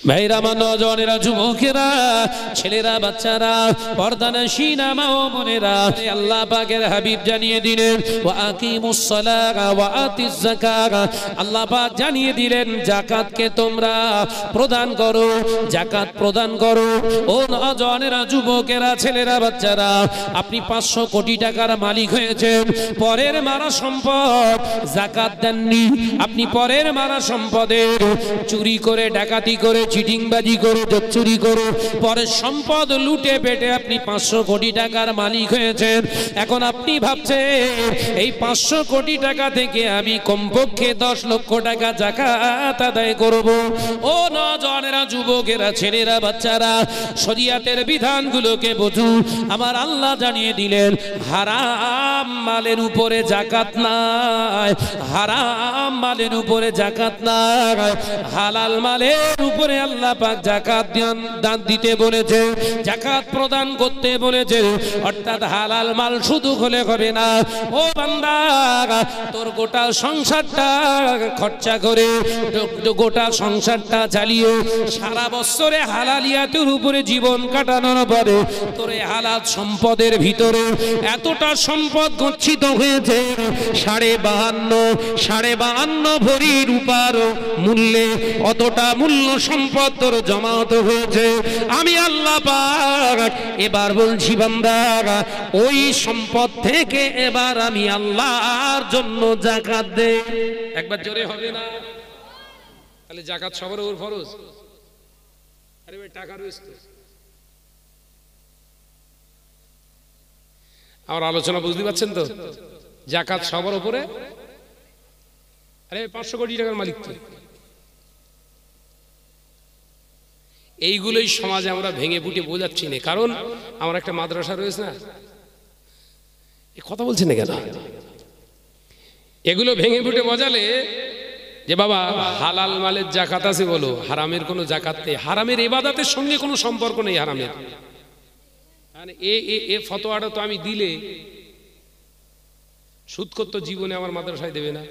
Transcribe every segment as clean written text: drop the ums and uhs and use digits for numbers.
ভাইরা, আমার নওজওয়ানেরা, যুবকেরা, ছেলেরা, বাচ্চারা, পর্দানশীনা মা ও বোনেরা, আল্লাহ পাকের হাবিব জানিয়ে দিলেন ওয়া আকিমুস সালাতা ওয়া আতিজ যাকাত। আল্লাহ পাক জানিয়ে দিলেন যাকাতকে তোমরা প্রদান করো, যাকাত প্রদান করো। ও নওজওয়ানেরা, যুবকেরা, ছেলেরা, বাচ্চারা, আপনি 500 কোটি টাকার মালিক হয়েছেন, পরের মারা সম্পদ যাকাত দেননি। আপনি পরের মারা সম্পদের চুরি করে, ডাকাতি করে, চিটিংবাজি করে, চুরি করে পরের সম্পদ লুটে পেটে আপনি 500 কোটি টাকার মালিক হয়েছেন। এখন আপনি ভাবছেন এই 500 কোটি টাকা থেকে আমি কমপক্ষে 10 লক্ষ টাকা যাকাত আদায় করব। ও নওজওয়ানেরা, যুবকেরা, ছেলেরা, বাচ্চারা, শরীয়তের বিধানগুলোকে বুঝুন। আমার আল্লাহ জানিয়ে দিলেন হারাম মালের উপরে যাকাত নাই, হারাম মালের উপরে যাকাত নাই। হালাল মালের উপরে আল্লাহ পাক যাকাত দান দিতে বলেছে, যাকাত প্রদান করতে বলেছে। অর্থাৎ হালাল মাল শুধু হলে হবে না। ও বান্দা, তোর গোটা সংসারটা খরচা করে, গোটা সংসারটা চালিয়ে সারা বছরে হালালিয়াতের উপরে জীবন কাটানোর পরে তোর হালাল সম্পদের ভিতরে এতটা সম্পদ গচ্ছিত হয়েছে, 52.5 ভরি রূপার মূল্যে অতটা মূল্য সম্পদ তোর জমাত হয়েছে। আমি আল্লাহ পাক এবার বলছি বান্দা, ওই সম্পদ থেকে এবার আমি আল্লাহর জন্য যাকাত দে। একবার জোরে হবে না? তাহলে যাকাত সবার উপর ফরজ। আরে ভাই, টাকা রয়েছে তো। আমার আলোচনা বুঝতে পারছেন তো? যাকাত সবার উপরে। আরে 500 কোটি টাকার মালিক তো। এইগুলোই সমাজে আমরা ভেঙে ফুটে বোঝাচ্ছি না, কারণ আমার একটা মাদ্রাসা রয়েছে না। এই কথা বলছেন না কেন? এগুলো ভেঙে ফুটে বোঝালে যে বাবা হালাল মালের যাকাত আছে বলো, হারামের কোনো যাকাত নেই, হারামের ইবাদতের সঙ্গে কোনো সম্পর্ক নেই হারামের। এ ফতোয়াটা তো আমি দিলে সুদখোর তো জীবনে আমার মাদ্রাসায় দেবে না।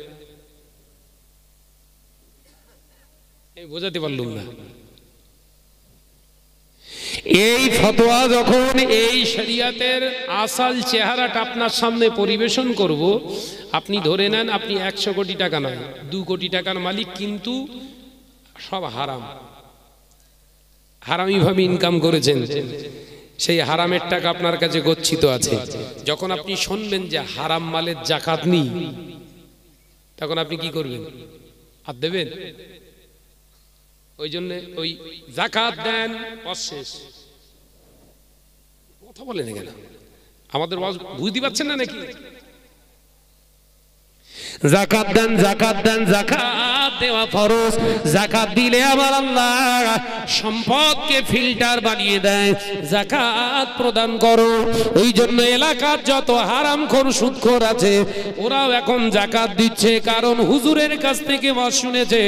আমি বোঝাতে পারলুম না। এই ফতোয়া যখন এই শরিয়তের আসল চেহারাটা আপনার সামনে পরিবেশন করব, আপনি ধরে নেন আপনি 100 কোটি টাকা নয় 2 কোটি টাকার মালিক, কিন্তু সব হারাম, হারামি ভাবে ইনকাম করেছেন। সেই হারামের টাকা আপনার কাছে গচ্ছিত আছে। যখন আপনি শুনবেন যে হারাম মালের যাকাত নেই, তখন আপনি কি করবেন? আর দেবেন? ওই জন্য ওই যাকাত দেন অশেষ। কথা বলেন কেন? আমাদের বুঝতে পারছেন না নাকি? যাকাত দেন, যাকাত দেন, যাকাত দেওয়া ফরজ। যাকাত দিলে আমার আল্লাহ সম্পদকে ফিল্টার বানিয়ে দেয়। যাকাত প্রদান করো। ওই জন্য এলাকার যত হারামখোর সুদখোর আছে ওরাও এখন যাকাত দিচ্ছে, কারণ হুজুরের কাছ থেকে ওয়াজ শুনেছে,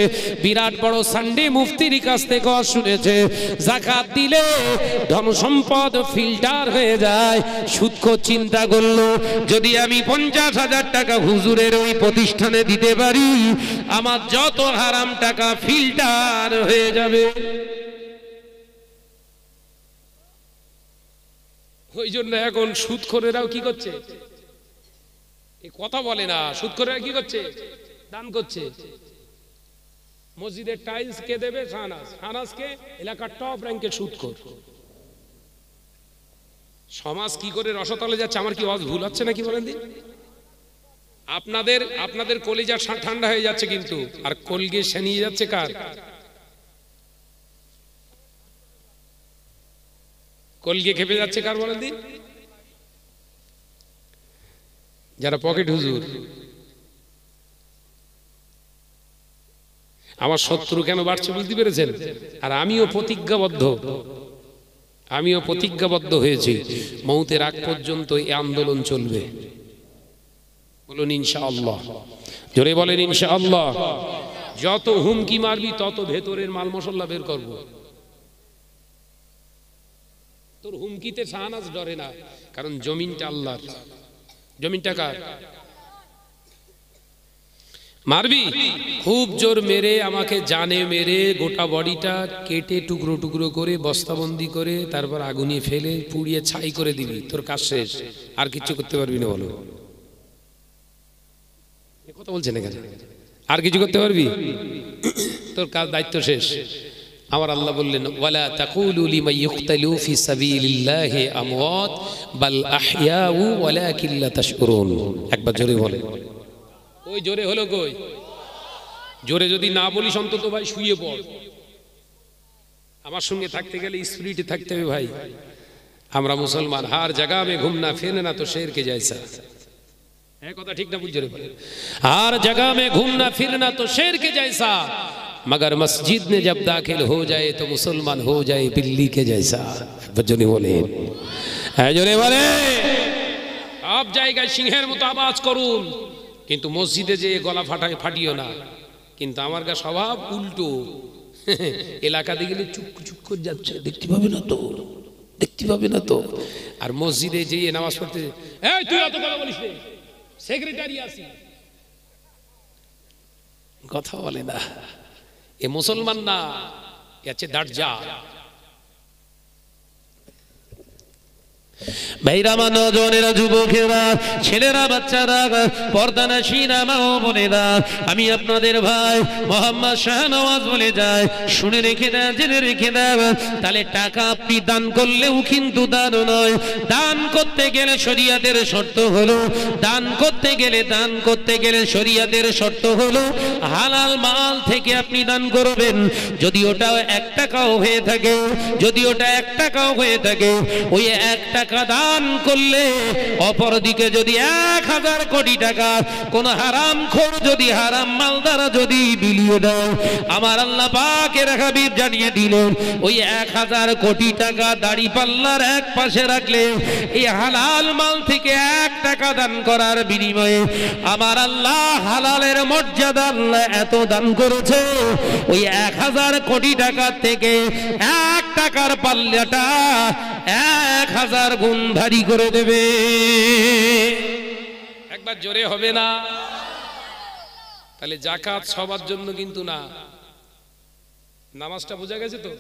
বিরাট বড় সানডে মুফতির কাছ থেকে ওয়াজ শুনেছে, যাকাত দিলে ধন সম্পদ ফিল্টার হয়ে যায়। সুদখোর চিন্তা করলো, যদি আমি 50,000 টাকা হুজুরের ওই প্রতিষ্ঠানে দিতে পারি, আমার যত হারাম টাকা ফিল্টার হয়ে যাবে। ওই জন্য এখন সুদখোরেরাও কি করছে? এই কথা বলে না। সুদখোরেরা কি করছে? দান করছে। মসজিদের টাইলস কে দেবে? শাহনাজ। শাহনাজকে এলাকার টপ র্যাঙ্কের সুদখোর। সমাজ কি করে রসতলে যাচ্ছে? আমার কি আওয়াজ ভুল হচ্ছে নাকি বলেন দিন? আপনাদের কলিজা ঠান্ডা হয়ে যাচ্ছে, কিন্তু আর কলগে সেনিয়ে যাচ্ছে কার? কলগে খেপে যাচ্ছে কার বলেন দিন? যারা পকেট হুজুর। আমার শত্রু কেন বাড়ছে বুঝতে পেরেছেন? আর আমিও প্রতিজ্ঞাবদ্ধ হয়েছি, মৌতের আগ পর্যন্ত এই আন্দোলন চলবে। বলুন ইনশাআল্লাহ। জোরে বলেন ইনশাআল্লাহ। যত হুমকি মারবি তত ভেতরের মাল মশলা বের করব। তোর হুমকিতে শাহনাজ ডরে না, কারণ জমিনটা আল্লাহর। জমিনটা কার? মারবি? খুব জোর মেরে আমাকে জানে মেরে গোটা বডিটা কেটে টুকরো টুকরো করে বস্তাবন্দি করে তারপর আগুনে ফেলে পুড়িয়ে ছাই করে দিবি, তোর কাজ শেষ, আর কিছু করতে পারবি না। বলো, কথা বলছেন এখানে? আর কিছু করতে পারবি? তোর কাজ, দায়িত্ব শেষ। আমার আল্লাহ বললেন, ওয়ালা তাকুলু লিমান ইউকতালু ফি সাবিলিল্লাহি আমওয়াত বাল আহইয়াউ ওয়ালাকিন লা তাশউরুন। একবার জোরে বলে। ওই জোরে হলো কই? জোরে যদি না বলিস অন্তত ভাই শুয়ে পড়। আমার সঙ্গে থাকতে গেলে স্পিরিটে থাকতে হবে ভাই। আমরা মুসলমান, হার জায়গা মে ঘুমনা ফিরনা তো শের কে জैसा। है কথা ঠিক না? বুঝে রে, हर जगह में घूमना फिरना तो शेर के जैसा, मगर मस्जिद में जब दाखिल हो जाए तो मुसलमान हो जाए बिल्ली के जैसा। बच्चों बोले है जोरे बोले, आप जाएगा सिंहेर मतो आवाज করুন, কিন্তু মসজিদে যে গলা ফাটিও না। কিন্তু আমার গা স্বভাব উল্টো, এলাকা দিয়ে গেলে চুপ চুপ করে যাচ্ছে, দেখতে পাবে না তো, দেখতে পাবে না তো। আর মসজিদে যে নামাজ পড়তে, এই তুই অত কথা বলিস না, সেক্রেটারি আসি, কথা বলে না। এ মুসলমান না, এ আছে দাজ্জাল। ভাইরা, নজনেরা, যুবকেরা, ছেলেরা, বাচ্চারা, পর্দানাশীরা, মা ও বোনেরা, আমি আপনাদের ভাই মোহাম্মদ শাহনওয়াজ বলে যায়, শুনে রেখে দেন, জেনে রেখে দেন। তাহলে টাকা আপনি দান করলেও কিন্তু দান নয়। দান করতে গেলে শরিয়াতের শর্ত হলো, দান করতে গেলে শরিয়াতের শর্ত হলো হালাল মাল থেকে আপনি দান করবেন। যদি ওটা 1 টাকাও হয়ে থাকে, ওই 1 টাকা দান করলে অপরদিকে যদি 1000 কোটি টাকা কোন হারামখোর যদি হারাম মাল দ্বারা যদি বিলিয়ে দেয়, আমার আল্লাহ পাকের হাবিব জানিয়ে দিলেন, ওই 1000 কোটি টাকা দাড়ি পাল্লার এক পাশে রাখলে এই হালাল মাল থেকে 1 টাকা দান করার বিনিময়ে আমার আল্লাহ হালালের মর্যাদা আল্লাহ এত দান করেছে, ওই 1000 কোটি টাকা থেকে 1 টাকার পাল্লাটা 1000 গুণ ভারী করে দেবে। একবার জোরে হবে না? তাহলে যাকাত সবার জন্য কিন্তু না। নামাজটা বোঝা গেছে তো?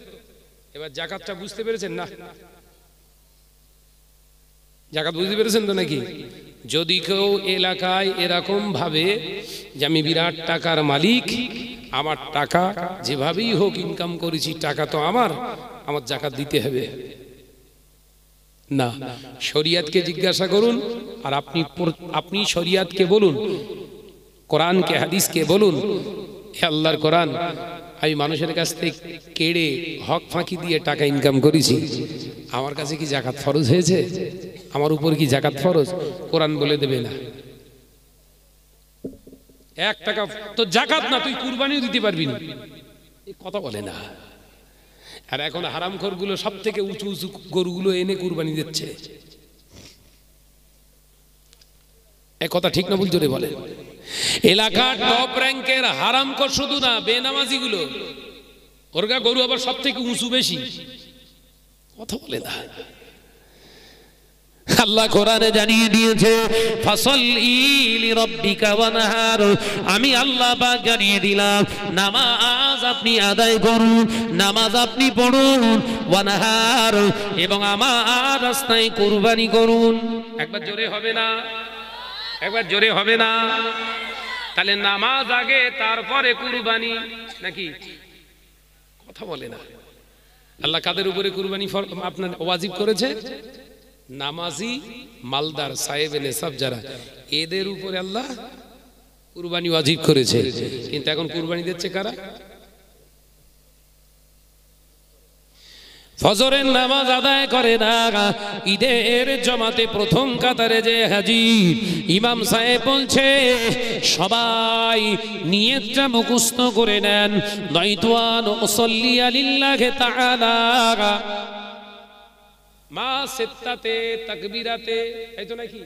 এবার যাকাতটা বুঝতে পেরেছেন না? যাকাত বুঝতে পেরেছেন তো নাকি? যদি কেউ এলাকায় এরকম ভাবে যে আমি বিরাট টাকার মালিক, আমার টাকা যেভাবেই হোক ইনকাম করেছি, টাকা তো আমার যাকাত দিতে হবে না। শরিয়াতকে জিজ্ঞাসা করুন, আর আপনি শরিয়াতকে বলুন, কোরআনকে হাদিসকে বলুন, হে আল্লাহর কোরআন, আমি মানুষের কাছ থেকে কেড়ে হক ফাঁকি দিয়ে টাকা ইনকাম করেছি, আমার কাছে কি যাকাত ফরজ হয়েছে? আমার উপর কি যাকাত ফরজ? কোরআন বলে দেবে না। 1 টাকা তো যাকাত না, তুই কুরবানিও দিতে পারবি না, এই কথা বলে না। আর এখন হারামখোরগুলো সব থেকে উঁচু উঁচু গরুগুলো এনে কুরবানি দিচ্ছে। এই কথা ঠিক না ভুল জোরে বলে? এলাকার টপ র্যাঙ্কের হারামখোর শুধু না, বেনামাজিগুলো, ওরগা গরু আবার সব থেকে উঁচু বেশি, কথা বলে না। আল্লাহ কোরআনে জানিয়ে দিয়েছে, ফাসাল্লি লিরাব্বিকা ওয়ানহার, আমি আল্লাহ পাক জানিয়ে দিলাম, নামাজ আপনি আদায় করুন, নামাজ আপনি পড়ুন, ওয়ানহার, এবং আমার রাস্তায় কুরবানি করুন। একবার জোরে হবে না? একবার জোরে হবে না? তাহলে নামাজ আগে, তারপরে কুরবানি নাকি? কথা বলে না। আল্লাহ কাদের উপরে কুরবানি আপনার ওয়াজিব করেছে? নামাজি, মালদার, সাহেব নেশাব যারা, এদের উপরে আল্লাহ কুরবানি ওয়াজিব করেছে। কিন্তু এখন কুরবানি দিচ্ছে কারা? ফজরের নামাজ আদায় করে না, ঈদের জামাতে প্রথম কাতারে যে হাজির, ইমাম সাহেব বলছে সবাই নিয়তটা মুখস্থ করে নেন, নাইতুয়ান উসাল্লি লিল্লাহি তাআলা মা সিত্তাতে তাকবীরাতে। এই তো নাকি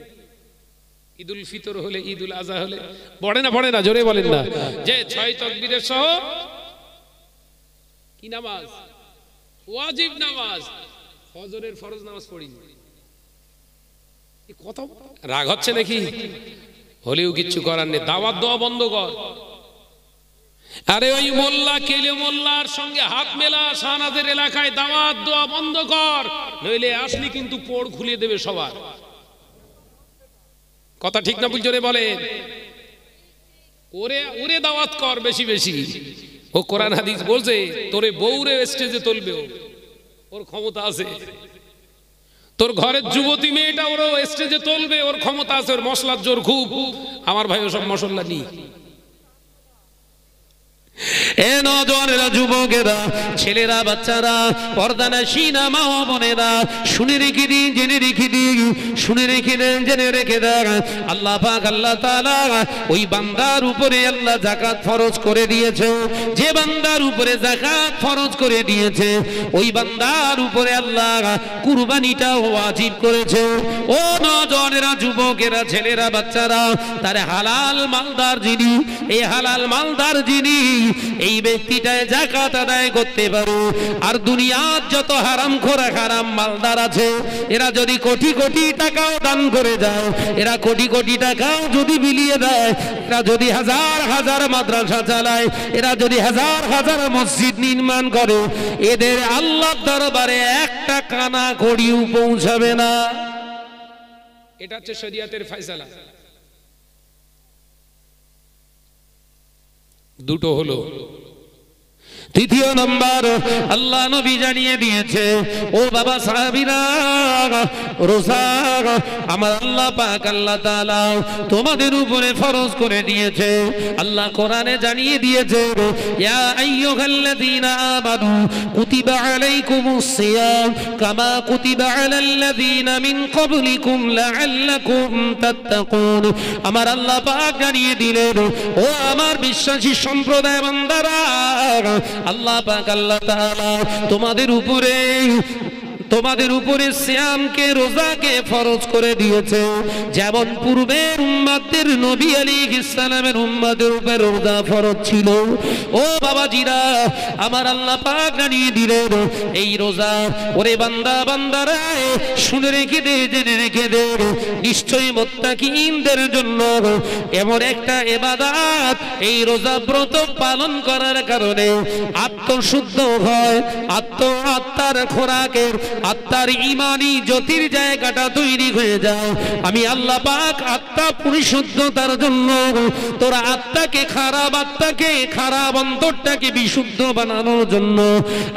ঈদুল ফিতর হলে, ঈদুল আযহা হলে পড়ে না জোরে বলেন না, যে 6 তাকবীরের সহ কি নামাজ? ওয়াজিব নামাজ। ফজরের ফরজ নামাজ পড়ি, কত রাগ হচ্ছে নাকি? হলেও কিচ্ছু করার নেই, দাওয়াত দেওয়া বন্ধ কর। আরে ওই মোল্লা কেলে মোল্লার সঙ্গে হাত মেলা, শাহনাজের এলাকায় দাওয়াত দোয়া বন্ধ কর, নইলে আসলি কিন্তু পোড় খুলে দেবে সবার। কথা ঠিক না ভুল জোরে বলেন? ওরে ওরে দাওয়াত কর বেশি বেশি। ও কোরআন হাদিস বলছে তোরে বউরে স্টেজে তুলবে, ওর ক্ষমতা আছে। তোর ঘরের যুবতী মেয়েটা ওর স্টেজে তুলবে, ওর ক্ষমতা আছে, ওর মশলার জোর খুব। আমার ভাই ওসব মশলা নেই। এ নওজওয়ানেরা, যুবকেরা, ছেলেরা, বাচ্চারা, পর্দানশীনা মা ও বোনেরা, শুনে রেখে দিন, জেনে রেখে দিন, শুনে রেখে দেন, জেনে রেখে দেন। আল্লাহ পাক আল্লাহ তাআলা ওই বান্দার উপরে আল্লাহ যাকাত ফরজ করে দিয়েছে। যে বান্দার উপরে যাকাত ফরজ করে দিয়েছে ওই বান্দার উপরে আল্লাহ কুরবানিটাও ওয়াজিব করেছে। ও নওজওয়ানেরা, যুবকেরা, ছেলেরা, বাচ্চারা, তার হালাল মালদার যিনি, এই হালাল মালদার যিনি, এই ব্যক্তিটায় যাকাত আদায় করতে পারো। আর দুনিয়ার যত হারামখোর হারাম মালদার আছে, এরা যদি কোটি কোটি টাকাও দান করে যায়, এরা কোটি কোটি টাকাও যদি বিলিয়ে দেয়, এরা যদি হাজার হাজার মাদ্রাসা চালায়, এরা যদি হাজার হাজার মসজিদ নির্মাণ করে, এদের আল্লাহর দরবারে একটা কানা কড়িও পৌঁছাবে না। এটা হচ্ছে শরিয়তের ফয়সালা। দুটো হলো। তৃতীয় নম্বর, আল্লাহ নবী জানিয়ে দিয়েছে, ও বাবা সাহাবীরা, রোজা আমার আল্লাহ পাক আল্লাহ তাআলা তোমাদের উপরে ফরজ করে দিয়েছে। আল্লাহ কোরআনে জানিয়ে দিয়েছে, ইয়া আইয়ুহাল্লাযীনা আমানু কুতিবা আলাইকুমুস সিয়াম কামা কুতিবা আলাল্লাযীনা মিন ক্বাবলিকুম লাআল্লাকুম তাত্তাকুন। আমার আল্লাহ পাক জানিয়ে দিলেন, ও আমার বিশ্বাসী সম্প্রদায় বান্দারা, আল্লাহ পাক আল্লাহ তাআলা তোমাদের উপরে সিয়ামকে, রোজাকে ফরজ করে দিয়েছে। যেমন পূর্বের উম্মতের নবী আলাইহিস সালামের উম্মতের উপরে রোজা ফরজ ছিল। ও বাবাজিরা, আমার আল্লাহ পাক জানিয়ে দিলেন, এই রোজা, ওরে বান্দা বান্দারা, শুনে রেখে দে, জেনে রেখে দে, নিশ্চয়ই মুত্তাকিনদের জন্য এমন একটা ইবাদত, এই রোজা ব্রত পালন করার কারণে আত্মশুদ্ধ হয়, আত্মার খোরাকের, আত্মার ইমানি জ্যোতির জায়গাটা তৈরি হয়ে যায়। আমি আল্লাহ পাক আত্মা পরিশুদ্ধতার জন্য, তোর আত্মাকে, খারাপ অন্তরটাকে বিশুদ্ধ বানানোর জন্য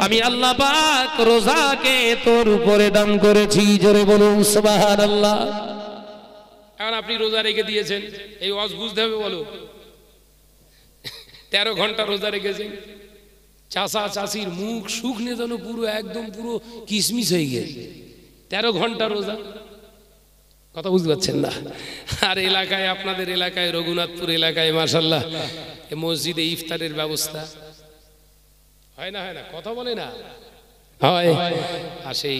আমি আল্লাহ পাক রোজাকে তোর উপরে দান করেছি। জোরে বলুন সুবহানাল্লাহ। এখন আপনি রোজা রেখে দিয়েছেন, এই ওয়াজ বুঝতে হবে। বলো 13 ঘন্টা রোজা রেখেছেন, চাষা চাষির মুখ শুকনে যেন পুরো একদম পুরো কিশমিশ হয়ে গেছে। 13 ঘন্টা রোজা, কথা বুঝতে পারছেন না? আর এলাকায়, আপনাদের এলাকায়, রঘুনাথপুর এলাকায় মাশাআল্লাহ মসজিদে ইফতারের ব্যবস্থা হয় না? হয় না? কথা বলে না? হয়। আর সেই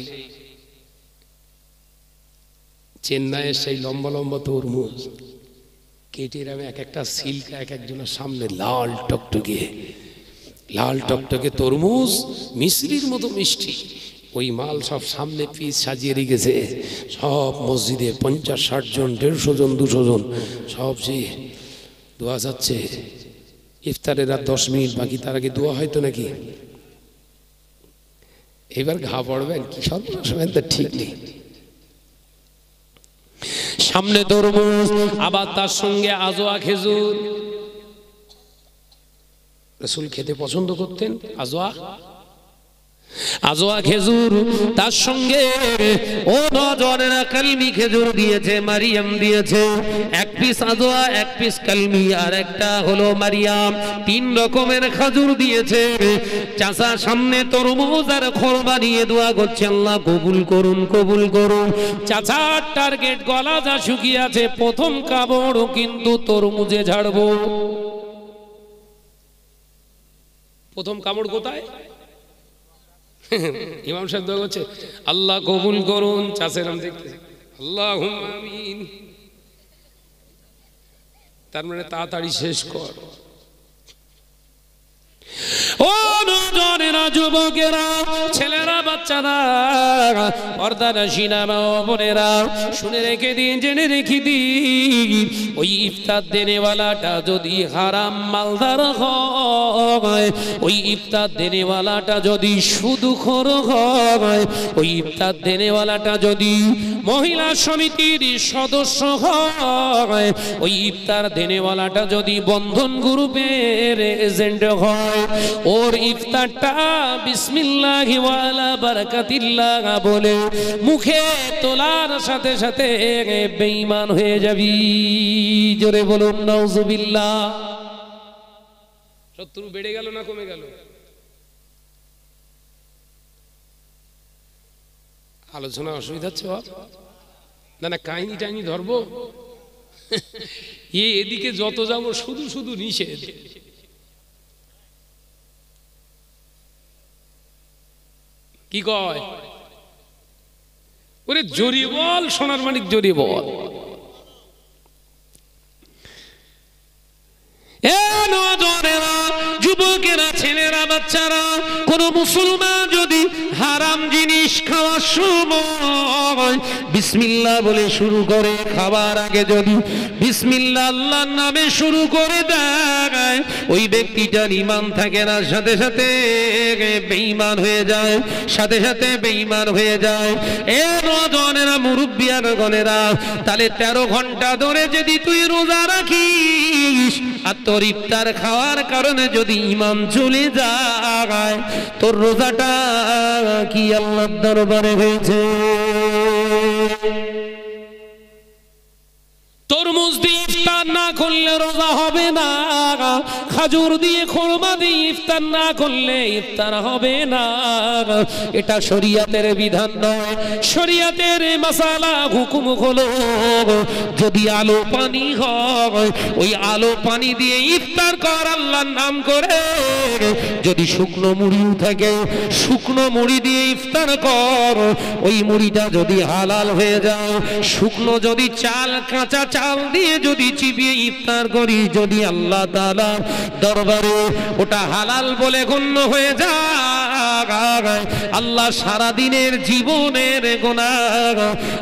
চেন্নাইয়ের সেই লম্বা লম্বা তরমুজ কেটে রামে এক একটা সিল্ক, এক একজনের সামনে লাল টকটকে তরমুজ, মিশ্রির মতো মিষ্টি, ওই মাল সব সামনে পিস সাজিয়ে রেখেছে। সব মসজিদে 50-60 জন, 150 জন, 200 জন, সব যে দোয়া যাচ্ছে। ইফতারের আর 10 মিনিট বাকি, তার আগে দোয়া হয়তো নাকি। এবার ঘা পড়বেন কি সর্বনাশ, ঠিক নেই। সামনে তরমুজ, আবার তার সঙ্গে আজোয়া খেজুর। রাসূল খেতে পছন্দ করতেন আজোয়া খেজুর, তার সঙ্গে ও নওজওয়ানেরা কালমি খেজুর দিয়েছে, মারিয়াম দিয়েছে। 1 পিস আজোয়া, 1 পিস কালমি, আর একটা হলো মারিয়াম। 3 রকমের খেজুর দিয়েছে। চাচা সামনে তরমুজ আর খোরমা নিয়ে দোয়া করছে, আল্লাহ কবুল করুন, কবুল করুন। চাচার টার্গেট, গলা যা শুকিয়ে আছে, প্রথম কাপড় কিন্তু তরমুজে ঝাড়বো। প্রথম কামড় কোথায়? ইমাম সাহেব দোয়া করছে, আল্লাহ কবুল করুন। চাষেরাম দেখতে, আল্লাহুম্মা আমিন। তার মানে তাড়াতাড়ি শেষ কর। ও নওজওয়ানেরা, যুবকেরা, ছেলেরা, বাচ্চারা, পর্দানশীনা মা ও বোনেরা, শুনে রেখে দিন, জেনে রেখে দিন, ওই ইফতার দেনেওয়ালাটা যদি হারাম মালদার হয়, ওই ইফতার দেনেওয়ালাটা যদি সুদখোর হয়, ওই ইফতার দেনেওয়ালাটা যদি মহিলা সমিতির সদস্য হয়, ওই ইফতার দেনেওয়ালাটা যদি বন্ধন গ্রুপের এজেন্ট হয়, ওর ইফতারটা বিসমিল্লাহি ওয়া আলা বারাকাতিল্লাহ বলে মুখে তোলার সাথে সাথে বেঈমান হয়ে যাবি। জোরে বলুন নাউজুবিল্লাহ। শত্রু বেড়ে গেল না কমে গেল? আলোচনা অসুবিধা হচ্ছে না? না কাহিনী টাইনি ধরবো? এদিকে যত যাবো শুধু শুধু নিষেধ। কি কয়? ওরে জড়িয়ে বল, সোনার মানিক জড়িয়ে বল। যুবকেরা, ছেলেরা, বাচ্চারা, কোন মুসলমান যদি হারাম জিনিস খাওয়ার সময় বিসমিল্লাহ বলে শুরু করে, খাবার আগে যদি বিসমিল্লাহ আল্লাহর নামে শুরু করে দেয়, ওই ব্যক্তিটার ঈমান থাকে না, সাথে সাথে বেঈমান হয়ে যায়, সাথে সাথে বেঈমান হয়ে যায়। এ নওজওয়ানেরা, মুরব্বিয়ানগণেরা, তাহলে 13 ঘন্টা ধরে যদি তুই রোজা রাখিস আর তোর ইফতার খাওয়ার কারণে যদি ঈমান চলে যায়, তোর রোজাটা কি আল্লাহর দরবারে হয়েছে? তরমুজ দিয়ে ইফতার না করলে রোজা হবে না, খাজুর দিয়ে খুরমা দিয়ে ইফতার না করলে ইফতার হবে না। এটা শরীয়তের বিধান নয়, শরীয়তের মাসালা হুকুম হলো যদি আলো পানি হয়, ওই আলো পানি দিয়ে ইফতার কর আল্লাহর নাম করে। যদি শুকনো মুড়িও থাকে, শুকনো মুড়ি দিয়ে ইফতার কর, ওই মুড়িটা যদি হালাল হয়ে যায়। শুকনো যদি চাল, কাঁচা চাল দিয়ে যদি চিবিয়ে ইফতার করি, যদি আল্লাহ তাআলা দরবারে ওটা হালাল বলে গণ্য হয়ে যায়, আল্লাহ সারা দিনের জীবনের গুনাহ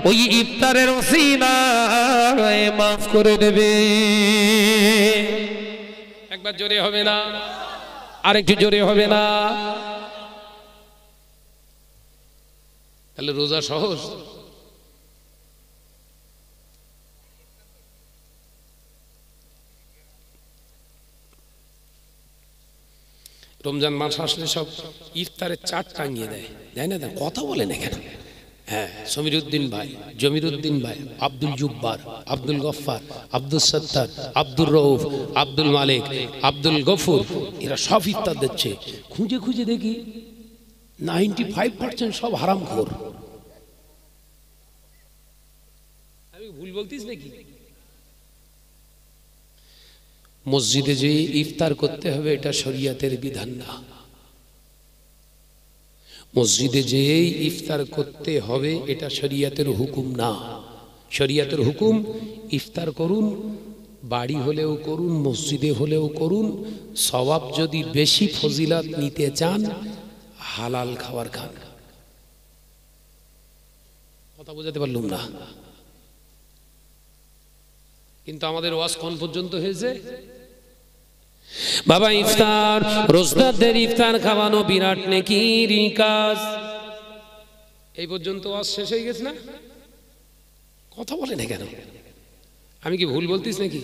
ওই ইফতারের ওসিলায় মাফ করে দেবে। একবার জোরে হবে না? আরেকটু জোরে হবে না? তাহলে রোজা সহজ? রমজান মাস আসলে সব ইফতারের চাট টাঙিয়ে দেয়, তাই না? কথা বলেন এখানে। হ্যাঁ, সমীরউদ্দিন ভাই, জমিরউদ্দিন ভাই, আব্দুল জুব্বার, আব্দুল গফফার, আব্দুল সত্তার, আব্দুর রউফ, আব্দুল মালিক, আব্দুল গফুর, এরা সব ইফতার দিচ্ছে। খুঁজে খুঁজে দেখি 95% সব হারামখোর। আমি ভুল বলতিস নাকি? মসজিদে যে ইফতার করতে হবে এটা শরীয়তের বিধান না। মসজিদে যে ইফতার করতে হবে এটা শরীয়তের হুকুম না। শরীয়তের হুকুম ইফতার করুন, বাড়ি হলেও করুন, মসজিদে হলেও করুন। সওয়াব যদি বেশি ফজিলত নিতে চান হালাল খাবার খান। কথা বোঝাতে পারলাম না? কিন্তু আমাদের ওয়াজ কোন পর্যন্ত হয়েছে? বাবা ইফতার, রোজদারদের ইফতার খাওয়ানো বিরাট নেকির কাজ। এই পর্যন্ত ওয়াজ শেষ হয়ে গেছে না? কথা বলেন কেন? আমি কি ভুল বলতিস নাকি?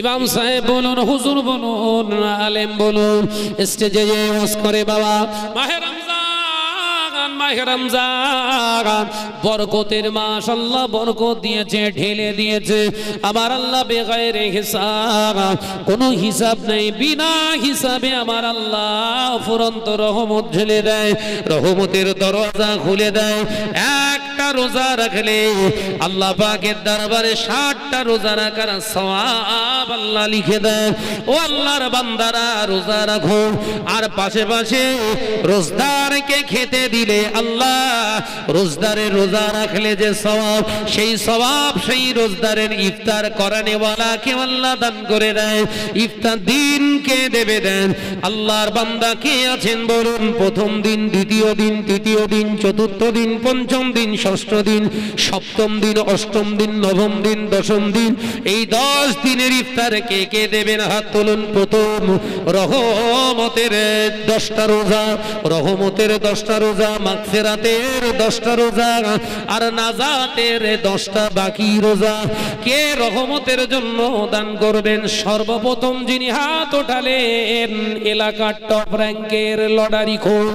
ইমাম সাহেব বলুন, হুজুর বলুন, আলেম বলুন, স্টেজে যে ওয়াজ করে বাবা, মাহে রমজান, মাহে রমজান বরকতের মাস, আল্লাহ বরকত দিয়েছে, ঢেলে দিয়েছে আমার আল্লাহ বেগায়রে হিসাব, কোনো হিসাব নেই, বিনা হিসাবে আমার আল্লাহ ফুরন্ত রহমত ঢেলে দেয়, রহমতের দরজা খুলে দেয়। একটা 60টা রোজা রাখলে আল্লাহ পাকের দরবারে 60টা রোজা রাখার সওয়াব আল্লাহ লিখে দেন। ও আল্লাহর বান্দারা রোজা রাখো, আর পাশে পাশে রোজদারকে খেতে দিলে আল্লাহ রোজদারের রোজা রাখলে যে সওয়াব, সেই সওয়াব সেই রোজদারের ইফতার করানেওয়ালাকে আল্লাহ দান করে দেয়। ইফতার দিন কে দেবে দেন? আল্লাহর বান্দা কে আছেন বলুন? প্রথম দিন, দ্বিতীয় দিন, তৃতীয় দিন, চতুর্থ দিন, পঞ্চম দিন, ষষ্ঠ দিন, সপ্তম দিন, অষ্টম দিন, নবম দিন, দশম দিন, এই 10 দিনের ইফতার কে কে দেবেন? হাত তুলুন। প্রথম রহমতের 10টা রোজা, রহমতের 10টা রোজা, মাগফিরাতের 10টা রোজা, আর নাজাতের 10টা বাকি রোজা। কে রহমতের জন্য দান করবেন? সর্বপ্রথম যিনি হাত ওঠালেন এলাকার টপ র্যাঙ্কের লটারি খোর।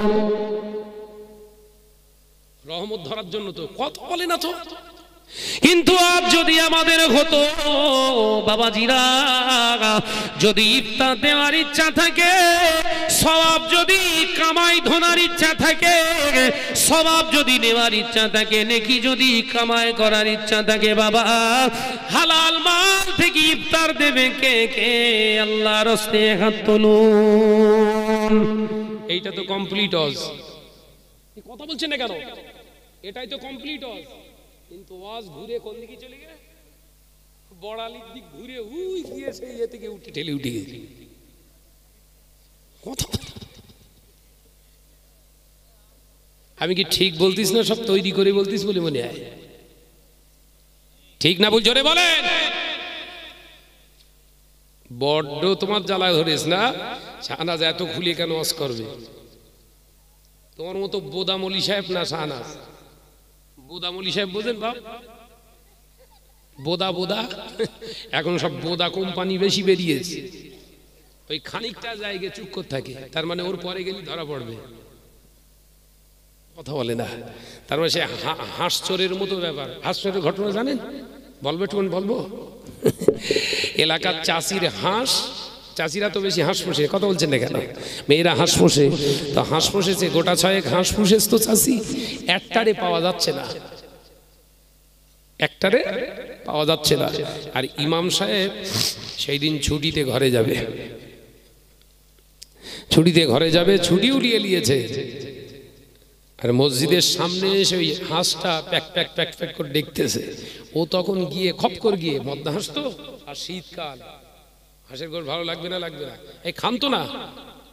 রহমত ধরার জন্য তো কত বলে না তো, কিন্তু আজ যদি আমাদের হতো বাবাজিরা, যদি ইফতার দেওয়ার ইচ্ছা থাকে, সওয়াব যদি কামাই ধনার ইচ্ছা থাকে, সওয়াব যদি নেওয়ার ইচ্ছা থাকে, নেকি যদি কামাই করার ইচ্ছা থাকে, বাবা হালাল মাল থেকে ইফতার দেবে কে কে? আল্লাহর রাস্তে হাত তুলুন। এইটা তো কমপ্লিট হজ। কথা বলছেন না কেন? এটাই তো কমপ্লিট হজ, কিন্তু ওয়াজ ঘুরে কোন দিকে চলে গেছে? বড়ালির দিক ঘুরে উই গিয়ে সেই ইয়ে থেকে উঠে ঠেলে উঠে গেছে। আমি কি ঠিক বলতিস না? সব তৈরি করে বলতিস বলে মনে হয়। ঠিক না? বল, জোরে বলেন। বড্ড তোমার জ্বালা ধরেস না? শাহনাজ এত খুলে কেন ওয়াজ করবে? তোমার মতো বোদামলি সাহেব না শাহনাজ। বোদামলি সাহেব বোঝেন বাপ? বোদা বোদা, এখন সব বোদা কোম্পানি বেশি বেরিয়েছে। ওই খানিকটা জায়গায় চুপ করে থাকে, তার মানে ওর পরে গেলে ধরা পড়বে। কথা বলে না, তার মানে সে হাঁসচোরের মতো ব্যাপার। হাঁসচোরের ঘটনা জানেন? বলবে টুন বলবো? এলাকার চাষির হাঁস, চাষিরা তো বেশি হাঁস পোষে। কথা বলছেন না কেন? মেয়েরা হাঁস পোষে, তো হাঁস পোষেছে গোটা 6 হাঁস পুষেছ তো চাষি, একটারে পাওয়া যাচ্ছে না, একটারে পাওয়া যাচ্ছে না। আর ইমাম সাহেব সেই দিন ছুটিতে ঘরে যাবে, ছুটিতে ঘরে যাবে, ছুটি উড়িয়ে নিয়েছে। আর মসজিদের সামনে এসে ওই হাঁসটা প্যাক প্যাক প্যাক প্যাক করে দেখতেছে। ও তখন গিয়ে খপ করে গিয়ে, মদ্দা হাঁস তো, আর শীতকাল, হাঁসের গোশ ভালো লাগবে না? লাগবে না? এই খামতো না,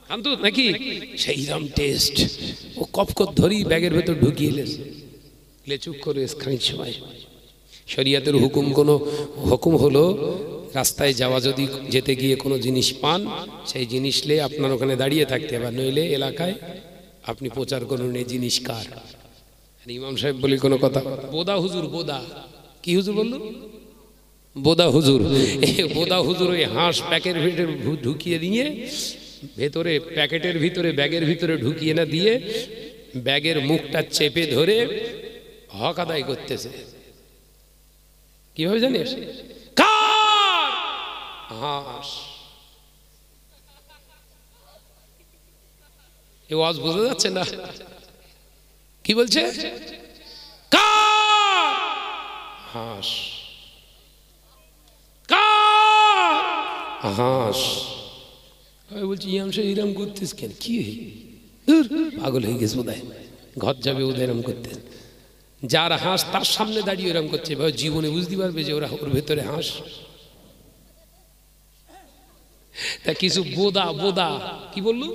খামতো নাকি? সেইরকম টেস্ট। ও কপকপ ধরি ব্যাগের ভেতর ঢুকিয়ে লে চুপ করে খানিক সময়। শরিয়াতের হুকুম, কোনো হুকুম হলো রাস্তায় যাওয়া, যদি যেতে গিয়ে কোনো জিনিস পান, সেই জিনিস লে আপনার ওখানে দাঁড়িয়ে থাকতে হবে, নইলে এলাকায় আপনি প্রচার করুন এই জিনিস কার। ইমাম সাহেব বলি কোনো কথা, বোদা হুজুর, বোদা কি হুজুর বললো? বোদা হুজুর। বোদা হুজুর ওই হাঁস প্যাকের ভিতরে ঢুকিয়ে দিয়ে, ভেতরে প্যাকেটের ভিতরে ব্যাগের ভিতরে ঢুকিয়ে না দিয়ে, ব্যাগের মুখটা চেপে ধরে হক আদায় করতেছে। কিভাবে জানিস? কার? হাঁস। এই ওয়াজ বোঝা যাচ্ছে না? কি বলছে? কার? হাঁস। কার? হাঁস। আমি বলছি ইমাম সাহেব এরম করতেস কেন? কি পাগল হয়ে গেছে বোধহয়, ঘর যাবে ওদের এরম করতে। যার হাঁস তার সামনে দাঁড়িয়ে এরম করছে, জীবনে বুঝতে পারবে যে ওরা ওর ভেতরে হাঁস। তা কিছু বোদা, বোদা কি বললো?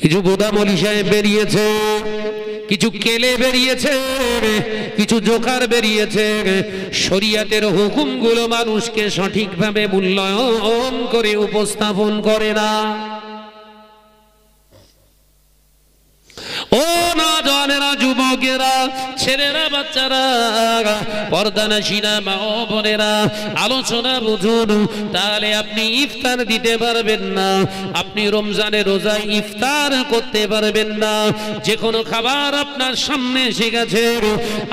কিছু বোদা মলি সাহেব বেরিয়েছে, কিছু কেলে বেরিয়েছে, কিছু জোকার বেরিয়েছে। শরিয়াতের হুকুমগুলো মানুষকে সঠিকভাবে মূল্যায়ন করে উপস্থাপন করে না। ও না জানেরা, যুবকেরা, ছেলেরা, বাচ্চারা, পর্দানশীনা মা ও বোনেরা, আলোচনা বুঝুন। তাহলে আপনি ইফতার দিতে পারবেন না, আপনি রমজানের রোজায় ইফতার করতে পারবেন না। যে কোনো খাবার আপনার সামনে এসে গেছে,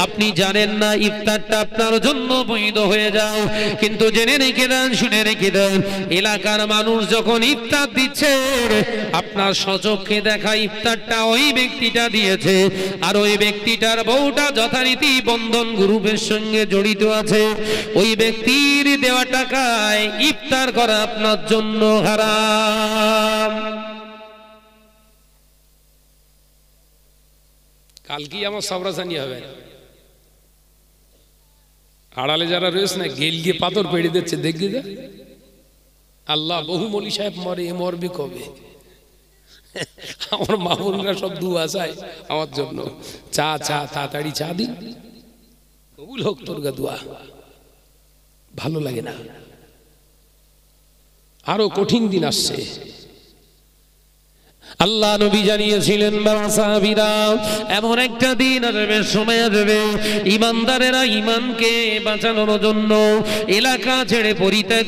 আপনি জানেন না, ইফতারটা আপনার জন্য বৈধ হয়ে যায়। কিন্তু জেনে রেখে দেন, শুনে রেখে দেন, এলাকার মানুষ যখন ইফতার দিচ্ছে, আপনার স্বচক্ষে দেখা ইফতারটা ওই ব্যক্তিটা দিয়েছে, আর ওই ব্যক্তি ব্যক্তিটার বউটা যথারীতি বন্ধন গ্রুপের সঙ্গে জড়িত আছে, ওই ব্যক্তির দেওয়া টাকায় ইফতার করা আপনার জন্য হারাম। কালকে আমার সবরাসানি হবে, আড়ালে যারা রয়েছে না গেল গিয়ে পাথর পেড়ে দিচ্ছে, দেখবি যা আল্লাহ বহু মলি সাহেব মরে, এ মরবে কবে? আমার মা বোনরা সব দুয়া চায় আমার জন্য, চা চা তাড়াতাড়ি চা দিন, কবুল হোক তোর গা দুয়া। ভালো লাগে না, আরো কঠিন দিন আসছে। আল্লাহ নবী জানিয়েছিলেন বাবা সাহাবীরা, এমন একটা দিন আসবে, সময় আসবে, ইমানদারেরা ইমানকে বাঁচানোর জন্য এলাকা ছেড়ে পরিত্যাগ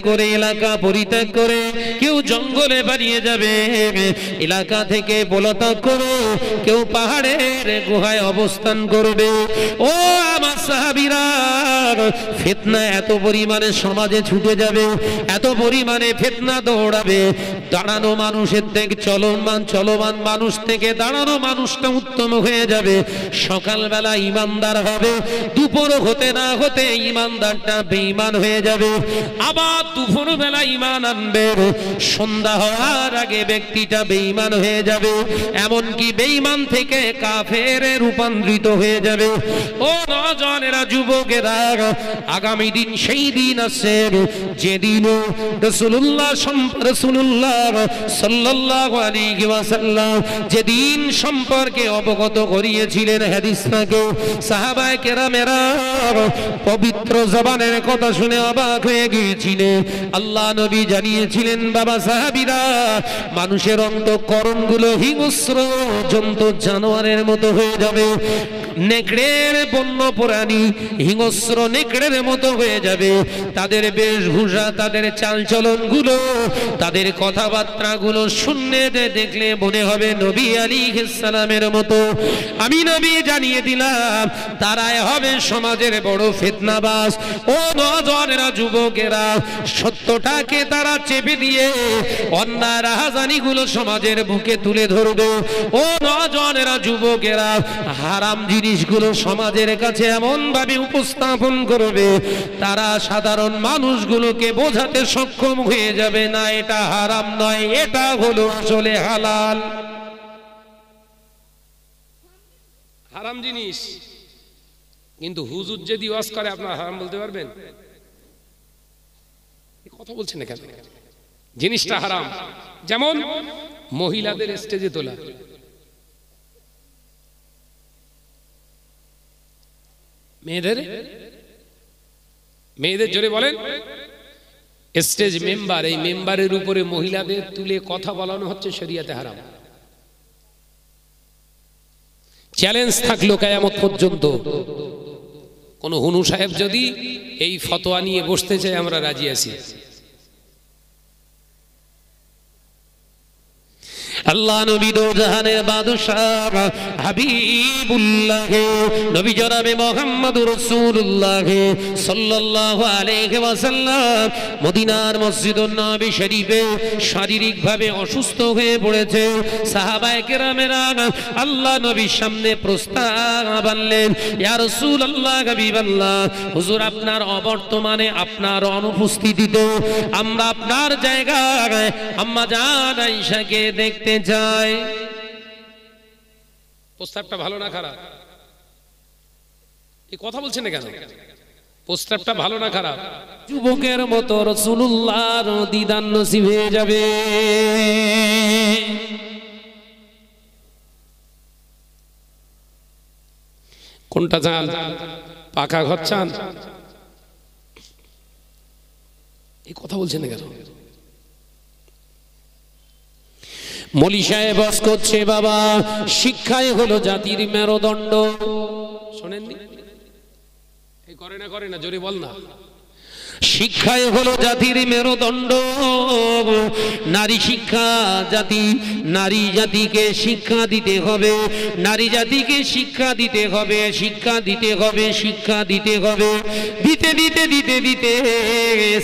করে কেউ জঙ্গলে বাড়িয়ে যাবে, এলাকা থেকে পলাতক করে কেউ পাহাড়ের গুহায় অবস্থান করবে। ও আমার সাহাবীরা, ফিতনা এত পরিমাণে সমাজে ছুটে যাবে, এত পরিমাণে ফিতনা দৌড়াবে, দাঁড়ানো মানুষের থেকে চলমান মানুষ থেকে দাঁড়ানো মানুষটা উত্তম হয়ে যাবে। সকালবেলা ইমানদার হবে, দুপুর হতে না হতে ইমানদারটা বেঈমান হয়ে যাবে, আবার দুপুর বেলা ইমান আনবে, সন্ধ্যা হওয়ার আগে ব্যক্তিটা বেঈমান হয়ে যাবে, এমনকি বেঈমান থেকে কাফেরে রূপান্তরিত হয়ে যাবে। ও নওজওয়ানেরা, যুবকেরা, আগামী দিন সেই দিন আছে যেদিন রাসূলুল্লাহ সাল্লাল্লাহু আলাইহি ওয়াসাল্লাম যেদিন সম্পর্কে অবগত করিয়েছিলেন, হাদিস থেকে সাহাবায়ে কেরামেরা পবিত্র জবানের কথা শুনে অবাক হয়ে গিয়েছিলেন। আল্লাহ নবী জানিয়েছিলেন, বাবা সাহাবীরা, মানুষের অন্তঃকরণগুলো হিংস্র জন্তু জানোয়ারের মতো হয়ে যাবে, নেকড়ের বন্য প্রাণী হিংস্র নেকড়ের মতো হয়ে যাবে, তাদের বেশভূষা, তাদের চালচলন গুলো, তাদের কথাবার্তা গুলো শুনলে দেখলে মনে হবে নবী আলাইহিস সালামের মতো। আমি নবী জানিয়ে দিলাম, তারাই হবে সমাজের বড় ফিতনাবাজ। ও নওজওয়ানেরা, যুবকেরা, সত্যটাকে তারা চেপে দিয়ে অন্যায় রাহাজানি গুলো সমাজের বুকে তুলে ধরবে। ও নওজওয়ানেরা, যুবকেরা, হারাম জিনিসগুলো সমাজের কাছে এমন ভাবে উপস্থাপন করবে, তারা সাধারণ মানুষগুলোকে বোঝাতে সক্ষম হয়ে যাবে, না এটা হারাম নয়, এটা হলো আসলে হালাল। হারাম জিনিস কিন্তু হুজুর যদি ওয়াজ করে আপনারা হারাম বলতে পারবেন? কথা বলছেন না কেন? জিনিসটা হারাম। যেমন মহিলাদের স্টেজে তোলা, মেয়েদের জোরে বলেন, স্টেজ মেম্বার, এই মেম্বারের উপরে মহিলাদের তুলে কথা বলানো হচ্ছে শরীয়তে হারাম। চ্যালেঞ্জ থাকলো কিয়ামত পর্যন্ত, কোন হুনু সাহেব যদি এই ফতোয়া নিয়ে বসতে চায়, আমরা রাজি আছি। আল্লাহ নবী দো জাহানের বাদশাহ হাবিবুল্লাহ নবী জনাবে মুহাম্মদুর রাসূলুল্লাহ সাল্লাল্লাহু আলাইহি ওয়াসাল্লাম মদিনার মসজিদুন নববী শরীফে শারীরিকভাবে অসুস্থ হয়ে পড়েছে। সাহাবায়ে কেরামেরা আল্লাহ নবীর সামনে প্রস্তাব আনলেন, ইয়া রাসূলুল্লাহ, হাবিবাল্লাহ, হুজুর আপনার অবর্তমানে, আপনার অনুপস্থিতিতে আমরা আপনার জায়গায় আম্মা জান আয়েশাকে দেখতে চাই। প্রস্তাবটা ভালো না খারাপ? এই কথা বলছেন না কেন? প্রস্তাবটা ভালো না খারাপ? যুবকের মতো রাসূলুল্লাহর দিদার নসিব হয়ে যাবে। কোনটা চান? পাকা ঘর চান? এই কথা বলছেন না কেন? মলি সাহেব বস করছে, বাবা শিক্ষাই হলো জাতির মেরুদণ্ড। শোনেননি? এই করে না জোরে বল না। শিক্ষাই হলো জাতির মেরুদণ্ড। নারী শিক্ষা জাতি, নারী জাতিকে শিক্ষা দিতে হবে, নারী জাতিকে শিক্ষা দিতে হবে, শিক্ষা দিতে হবে, শিক্ষা দিতে হবে। দিতে দিতে দিতে দিতে